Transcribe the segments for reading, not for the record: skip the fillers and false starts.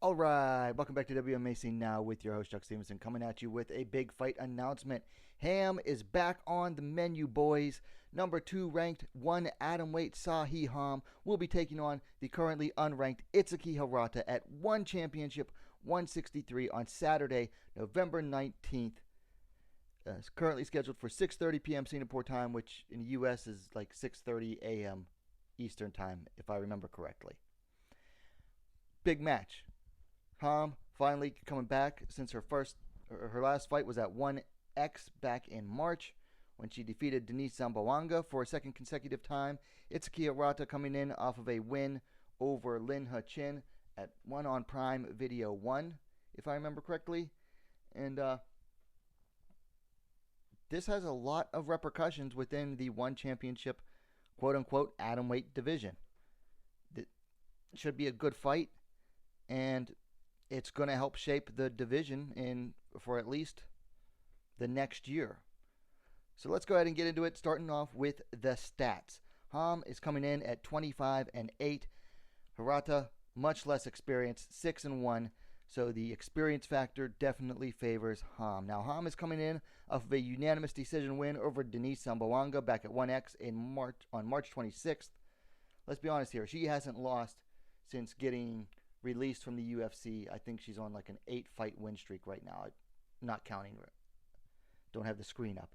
All right, welcome back to WMAC Now with your host Chuck Stevenson, coming at you with a big fight announcement. Ham is back on the menu, boys. Number 2 ranked atomweight Seo Hee Ham will be taking on the currently unranked Itsuki Hirata at One Championship 163 on Saturday, November 19th. It's currently scheduled for 6:30 p.m. Singapore time, which in the U.S. is like 6:30 a.m. Eastern time, if I remember correctly. Big match. Ham finally coming back since her last fight was at 1X back in March when she defeated Denice Zamboanga for a second consecutive time. Itsuki Hirata coming in off of a win over Lin Heqin at One on Prime Video 1, if I remember correctly. And this has a lot of repercussions within the One Championship quote-unquote atomweight division. It should be a good fight, and it's going to help shape the division for at least the next year. So let's go ahead and get into it, starting off with the stats. Ham is coming in at 25-8. Hirata, much less experience, 6-1. So the experience factor definitely favors Ham. Now, Ham is coming in off of a unanimous decision win over Denice Zamboanga back at 1X on March 26th. Let's be honest here. She hasn't lost since getting released from the UFC. I think she's on like an 8-fight win streak right now. I'm not counting her. Don't have the screen up.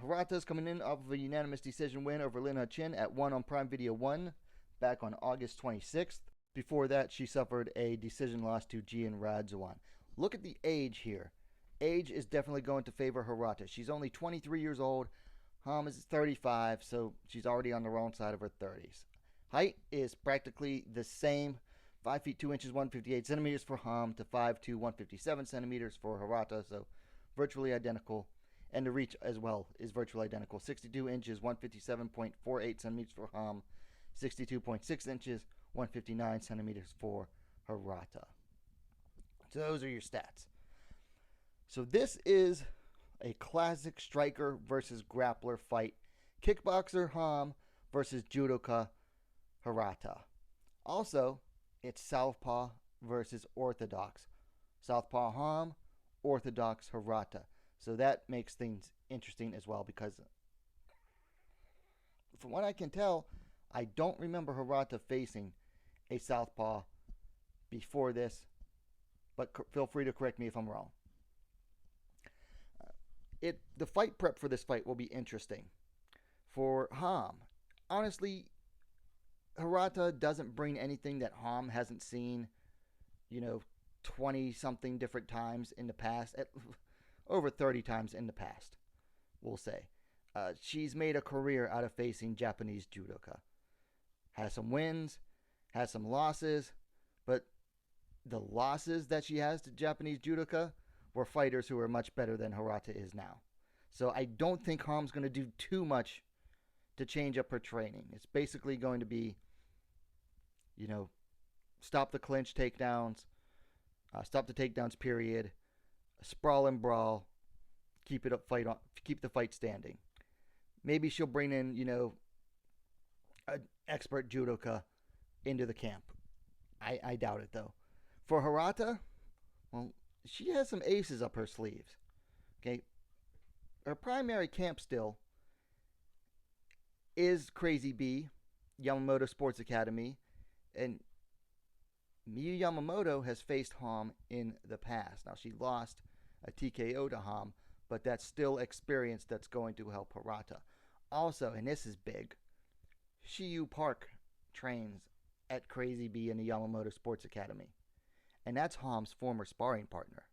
Hirata's coming in off of a unanimous decision win over Lin Heqin at One on Prime Video 1 back on August 26th. Before that, she suffered a decision loss to Gian Radzuan. Look at the age here. Age is definitely going to favor Hirata. She's only 23 years old. Ham is 35, so she's already on the wrong side of her 30s. Height is practically the same. 5 feet 2 inches, 158 centimeters for Ham to 5'2", 157 centimeters for Hirata, so virtually identical. And the reach as well is virtually identical. 62 inches, 157.48 centimeters for Ham, 62.6 inches, 159 centimeters for Hirata. So those are your stats. So this is a classic striker versus grappler fight. Kickboxer Ham versus judoka Hirata. Also, it's Southpaw versus Orthodox. Southpaw Ham, Orthodox Hirata. So that makes things interesting as well, because from what I can tell, I don't remember Hirata facing a Southpaw before this, but feel free to correct me if I'm wrong. The fight prep for this fight will be interesting. For Ham, honestly, Hirata doesn't bring anything that Ham hasn't seen, 20-something different times in the past, over 30 times in the past, we'll say. She's made a career out of facing Japanese judoka. Has some wins, has some losses, but the losses that she has to Japanese judoka were fighters who are much better than Hirata is now. So I don't think Ham's going to do too much to change up her training. It's basically going to be, stop the clinch takedowns, stop the takedowns period, sprawl and brawl, keep the fight standing. Maybe she'll bring in, an expert judoka into the camp. I doubt it, though. For Hirata, well, she has some aces up her sleeves. Okay, her primary camp still is Crazy B, Yamamoto Sports Academy, and Miyu Yamamoto has faced Ham in the past. Now, she lost a TKO to Ham, but that's still experience that's going to help Hirata. Also, and this is big, Shiyu Park trains at Crazy B in the Yamamoto Sports Academy, and that's Ham's former sparring partner.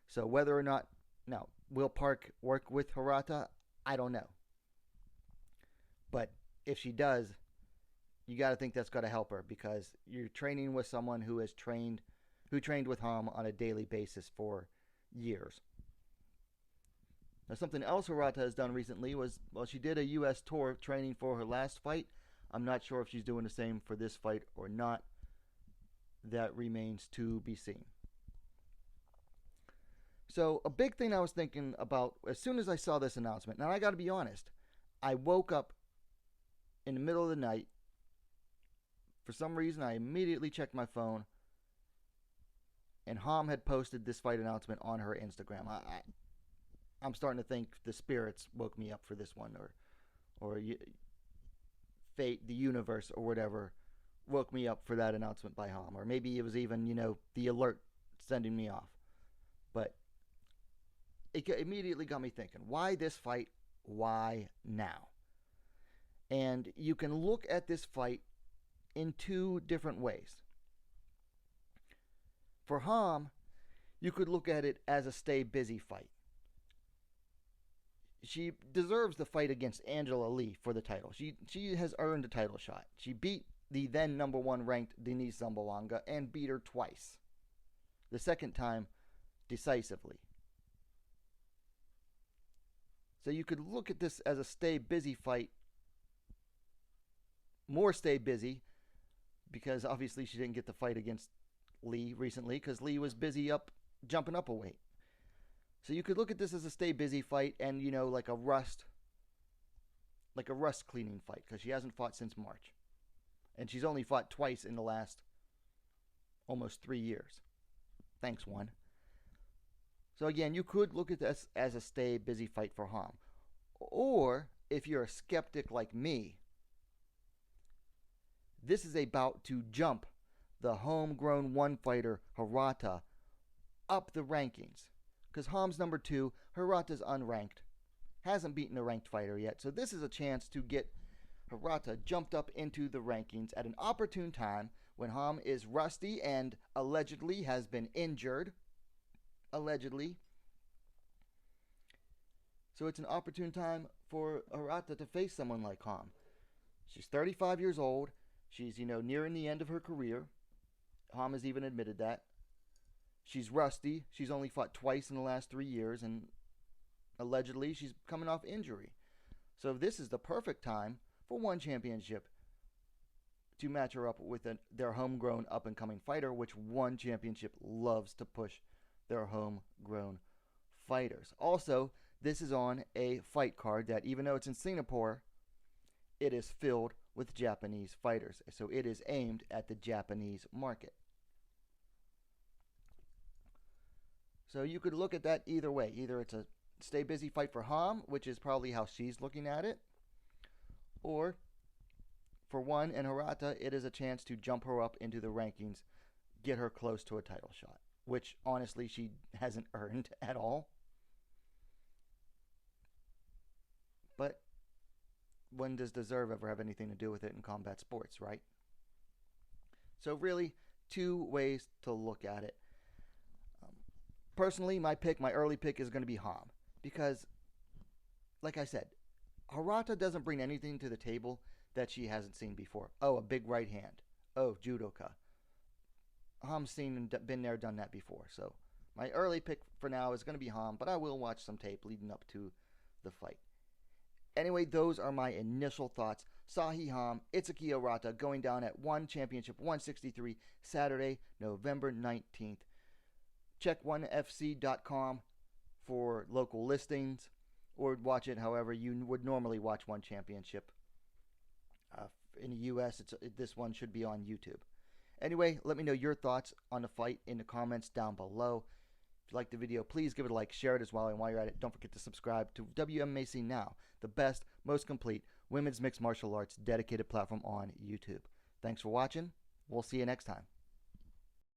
So whether or not, now, will Park work with Hirata? I don't know. But if she does, you got to think that's got to help her, because you're training with someone who trained with Ham on a daily basis for years. Now, something else Hirata has done recently was, she did a U.S. tour training for her last fight. I'm not sure if she's doing the same for this fight or not. That remains to be seen. So a big thing I was thinking about as soon as I saw this announcement, now I got to be honest, I woke up in the middle of the night. For some reason, I immediately checked my phone, And Ham had posted this fight announcement on her Instagram. I'm starting to think the spirits woke me up for this one, or fate, the universe, or whatever woke me up for that announcement by Ham. Or maybe it was even, the alert sending me off. But it immediately got me thinking, why this fight? Why now? And you can look at this fight in two different ways. For Ham, you could look at it as a stay busy fight. She deserves the fight against Angela Lee for the title. She has earned a title shot. She beat the then number 1 ranked Denice Zamboanga and beat her twice. The second time decisively. So you could look at this as a stay busy fight. More stay busy, because obviously she didn't get the fight against Lee recently because Lee was busy jumping up a weight. So you could look at this as a stay busy fight and, like a rust cleaning fight, because she hasn't fought since March. And she's only fought twice in the last almost 3 years. Thanks, one. So again, you could look at this as a stay busy fight for Ham. Or, if you're a skeptic like me, this is about to jump the homegrown one fighter Hirata up the rankings. Because Ham's number 2, Hirata's unranked. Hasn't beaten a ranked fighter yet. So this is a chance to get Hirata jumped up into the rankings at an opportune time when Ham is rusty and allegedly has been injured. Allegedly. So it's an opportune time for Hirata to face someone like Ham. She's 35 years old. She's, nearing the end of her career. Ham has even admitted that. She's rusty. She's only fought twice in the last 3 years, and allegedly she's coming off injury. So this is the perfect time for one championship to match her up with their homegrown up-and-coming fighter, which one championship loves to push their homegrown fighters. Also, this is on a fight card that, even though it's in Singapore, it is filled with Japanese fighters. So it is aimed at the Japanese market. So you could look at that either way. Either it's a stay busy fight for Ham, which is probably how she's looking at it, or for one and Hirata, it is a chance to jump her up into the rankings, get her close to a title shot, which honestly she hasn't earned at all. But when does deserve ever have anything to do with it in combat sports, right? So really, two ways to look at it. Personally, my early pick is going to be Ham. Because, like I said, Hirata doesn't bring anything to the table that she hasn't seen before. Oh, a big right hand. Oh, judoka. Ham's seen and been there, done that before. So my early pick for now is going to be Ham, but I will watch some tape leading up to the fight. Anyway, those are my initial thoughts. Seo Hee Ham, Itsuki Hirata going down at One Championship 163 Saturday, November 19th. Check onefc.com for local listings, or watch it however you would normally watch One Championship. In the U.S., this one should be on YouTube. Anyway, let me know your thoughts on the fight in the comments down below. If you liked the video, please give it a like, share it as well, and while you're at it, don't forget to subscribe to Wmma Now, the best, most complete women's mixed martial arts dedicated platform on YouTube. Thanks for watching. We'll see you next time.